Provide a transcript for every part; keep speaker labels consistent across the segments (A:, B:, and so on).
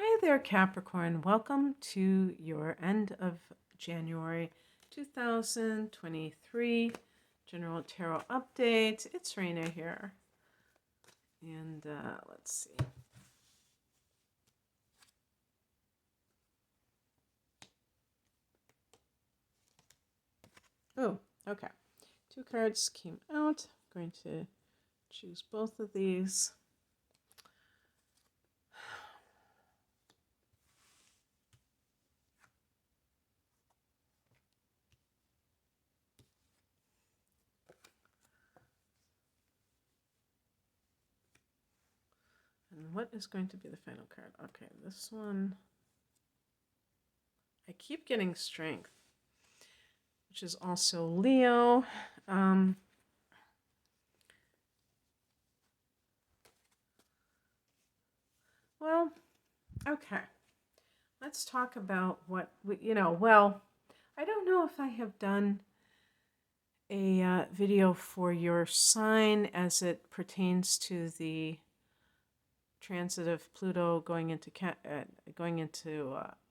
A: Hi there, Capricorn. Welcome to your end of January 2023 General Tarot Update. It's Raina here. And let's see. Oh, okay. Two cards came out. I'm going to choose both of these. And what is going to be the final card? Okay, this one. I keep getting Strength, which is also Leo. Well, okay. Let's talk about what, well, I don't know if I have done a video for your sign as it pertains to the transit of Pluto going into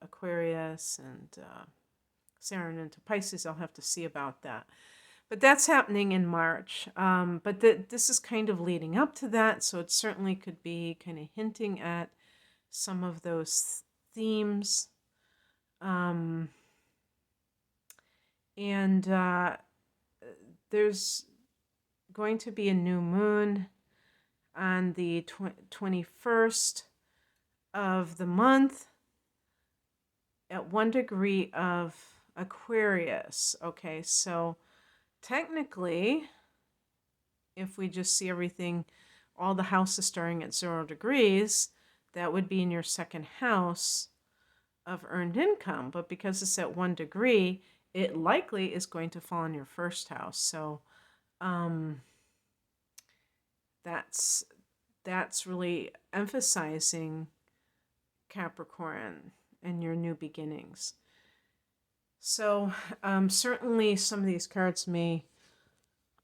A: Aquarius and Saturn into Pisces. I'll have to see about that. But that's happening in March. But this is kind of leading up to that, so it certainly could be kind of hinting at some of those themes. And there's going to be a new moon on the 21st of the month at 1 degree of Aquarius. Okay, so technically, if we just see everything, all the houses starting at 0 degrees, that would be in your second house of earned income. But because it's at 1 degree, it likely is going to fall in your first house. So that's really emphasizing Capricorn and your new beginnings. So certainly some of these cards may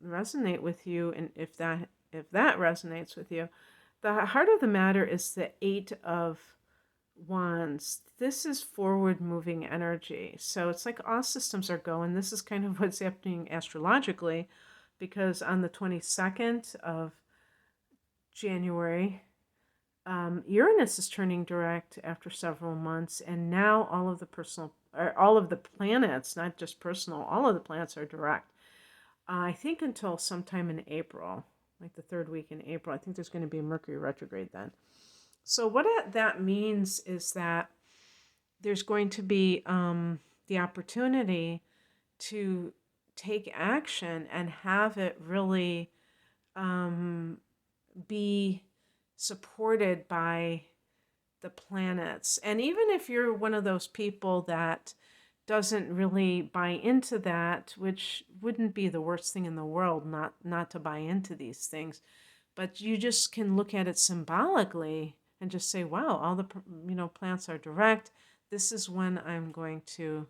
A: resonate with you, and if that resonates with you, the heart of the matter is the 8 of Wands. This is forward moving energy. So it's like all systems are going. This is kind of what's happening astrologically, because on the 22nd of January, Uranus is turning direct after several months, and now all of the planets, not just personal, all of the planets are direct. I think until sometime in April, like the third week in April. I think there's going to be a Mercury retrograde then. So what that means is that there's going to be the opportunity to take action and have it really be supported by the planets. And even if you're one of those people that doesn't really buy into that, which wouldn't be the worst thing in the world not to buy into these things, but you just can look at it symbolically and just say, wow, all the plants are direct. This is when I'm going to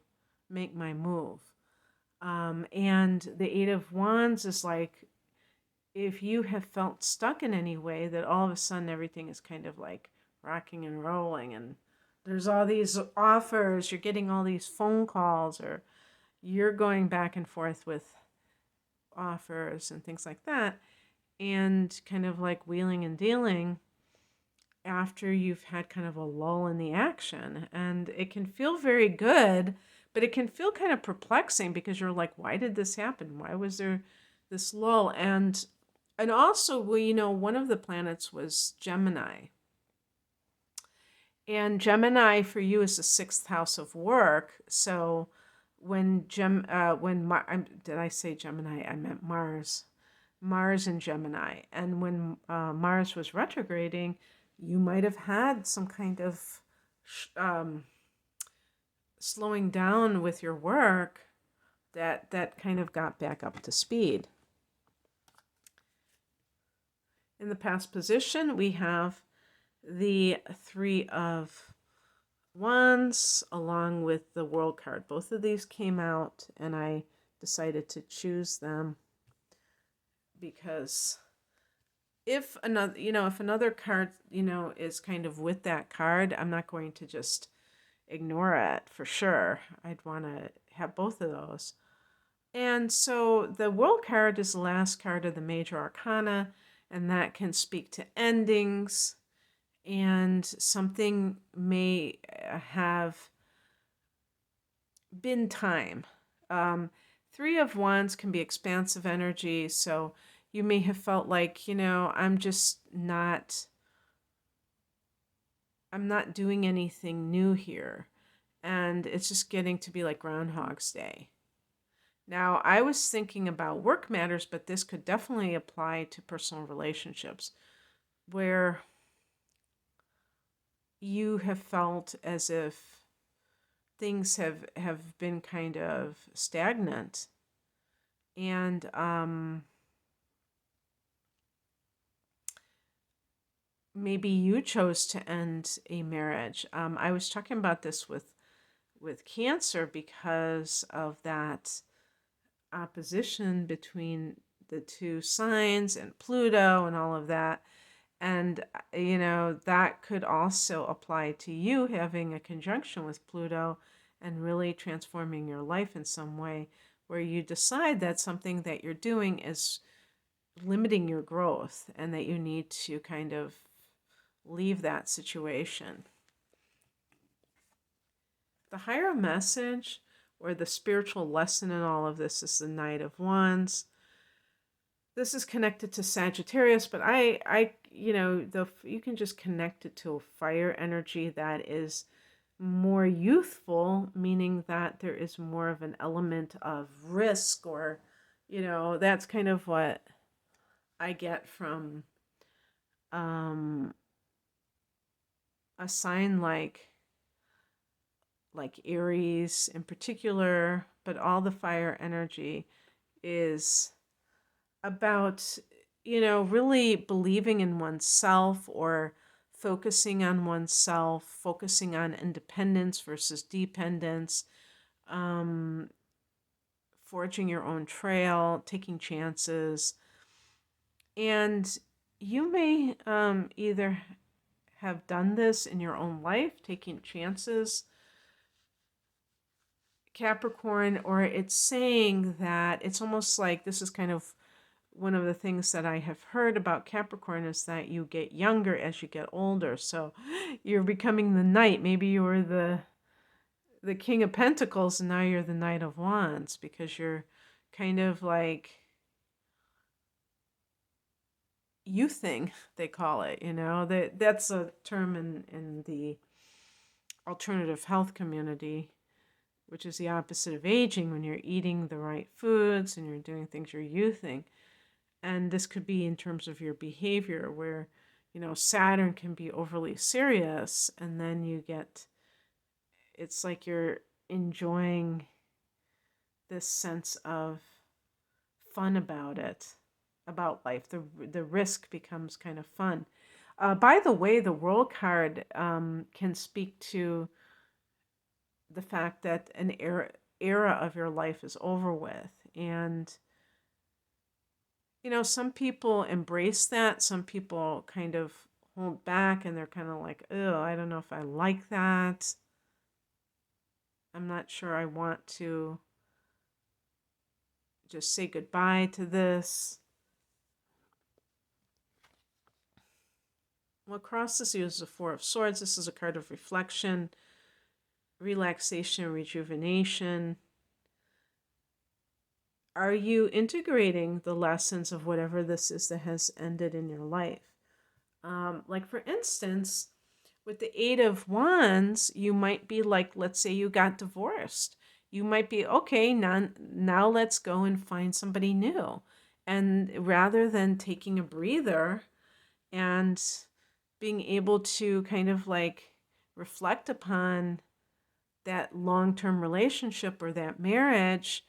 A: make my move. And the 8 of Wands is like, if you have felt stuck in any way, that all of a sudden everything is kind of like rocking and rolling, and there's all these offers, you're getting all these phone calls, or you're going back and forth with offers and things like that, and kind of like wheeling and dealing after you've had kind of a lull in the action. And it can feel very good, but it can feel kind of perplexing, because you're like, why did this happen? Why was there this lull? And also, one of the planets was Gemini. And Gemini for you is the 6th house of work. So did I say Gemini? I meant Mars. Mars and Gemini. And when Mars was retrograding, you might have had some kind of slowing down with your work that kind of got back up to speed. In the past position, we have the 3 of Wands along with the World card. Both of these came out, and I decided to choose them because if another, if another card, is kind of with that card, I'm not going to just ignore it for sure. I'd want to have both of those. And so the World card is the last card of the major arcana, and that can speak to endings, and something may have been time. Three of Wands can be expansive energy, so you may have felt like, I'm not doing anything new here. And it's just getting to be like Groundhog's Day. Now, I was thinking about work matters, but this could definitely apply to personal relationships where you have felt as if things have been kind of stagnant. And maybe you chose to end a marriage. I was talking about this with Cancer because of that opposition between the two signs and Pluto and all of that. And, that could also apply to you having a conjunction with Pluto and really transforming your life in some way where you decide that something that you're doing is limiting your growth and that you need to kind of leave that situation. The higher message or the spiritual lesson in all of this is the Knight of Wands. This is connected to Sagittarius, but you can just connect it to a fire energy that is more youthful, meaning that there is more of an element of risk, or, that's kind of what I get from a sign like Aries in particular, but all the fire energy is about, really believing in oneself or focusing on oneself, focusing on independence versus dependence, forging your own trail, taking chances. And you may either have done this in your own life, taking chances, Capricorn, or it's saying that it's almost like this is kind of one of the things that I have heard about Capricorn is that you get younger as you get older. So you're becoming the knight. Maybe you were the King of Pentacles and now you're the Knight of Wands because you're kind of like youthing, they call it, that's a term in the alternative health community, which is the opposite of aging, when you're eating the right foods and you're doing things, you're youthing. And this could be in terms of your behavior where, Saturn can be overly serious and then it's like you're enjoying this sense of fun about it, about life. The risk becomes kind of fun. By the way, the World card can speak to the fact that an era of your life is over with. And, some people embrace that. Some people kind of hold back and they're kind of like, oh, I don't know if I like that. I'm not sure I want to just say goodbye to this. What crosses you is the Four of Swords. This is a card of reflection, relaxation, rejuvenation. Are you integrating the lessons of whatever this is that has ended in your life? Like, for instance, with the Eight of Wands, you might be like, let's say you got divorced. You might be, okay, now let's go and find somebody new. And rather than taking a breather and being able to kind of like reflect upon that long-term relationship or that marriage,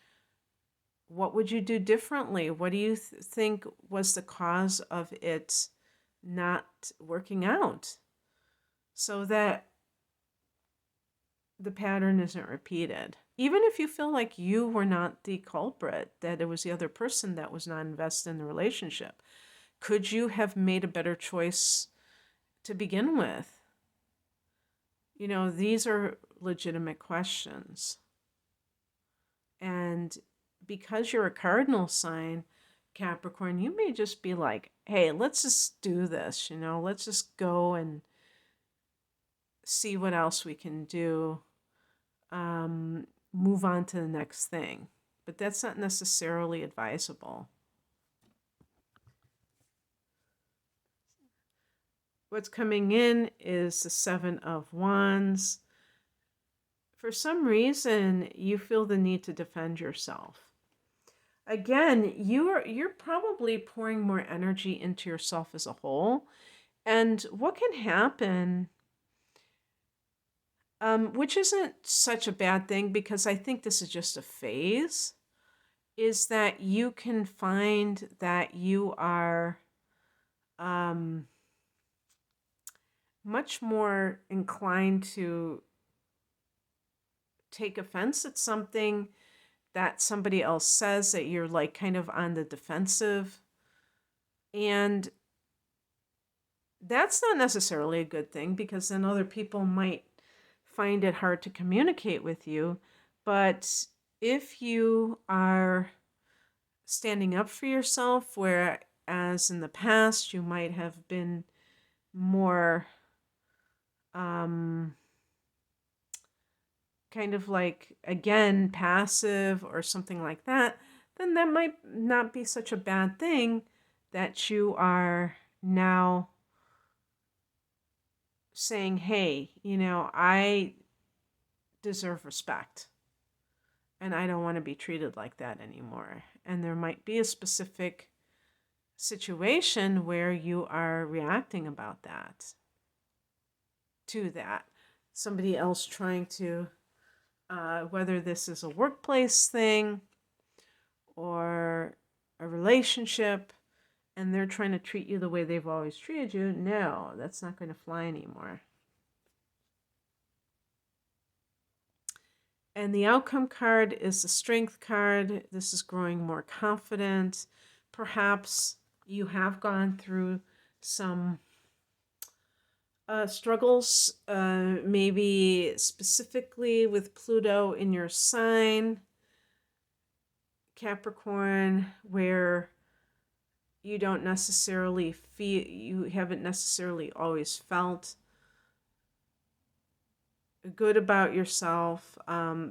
A: what would you do differently? What do you think was the cause of it not working out so that the pattern isn't repeated? Even if you feel like you were not the culprit, that it was the other person that was not invested in the relationship. Could you have made a better choice to begin with? These are legitimate questions. And because you're a cardinal sign, Capricorn, you may just be like, hey, let's just do this, let's just go and see what else we can do. Move on to the next thing. But that's not necessarily advisable. What's coming in is the Seven of Wands. For some reason, you feel the need to defend yourself. Again, you're probably pouring more energy into yourself as a whole. And what can happen, which isn't such a bad thing because I think this is just a phase, is that you can find that you are much more inclined to take offense at something that somebody else says, that you're like kind of on the defensive. And that's not necessarily a good thing because then other people might find it hard to communicate with you. But if you are standing up for yourself, whereas in the past you might have been more kind of like, again, passive or something like that, then that might not be such a bad thing that you are now saying, hey, I deserve respect and I don't want to be treated like that anymore. And there might be a specific situation where you are reacting about that, to that. Somebody else trying to, whether this is a workplace thing or a relationship, and they're trying to treat you the way they've always treated you, no, that's not going to fly anymore. And the outcome card is the strength card. This is growing more confident. Perhaps you have gone through some struggles, maybe specifically with Pluto in your sign, Capricorn, where you don't necessarily feel, you haven't necessarily always felt good about yourself,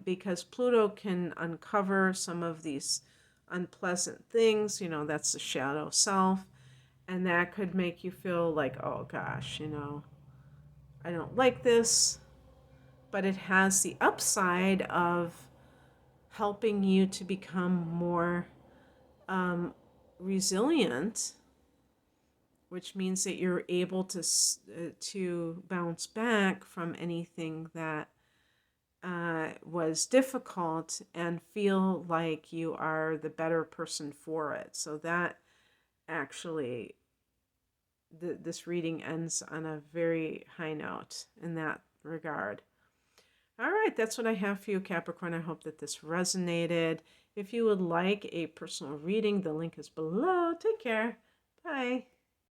A: because Pluto can uncover some of these unpleasant things. That's the shadow self, and that could make you feel like, oh gosh, I don't like this. But it has the upside of helping you to become more resilient, which means that you're able to bounce back from anything that was difficult and feel like you are the better person for it. So that actually, this reading ends on a very high note in that regard. All right, that's what I have for you, Capricorn. I hope that this resonated. If you would like a personal reading, the link is below. Take care. Bye.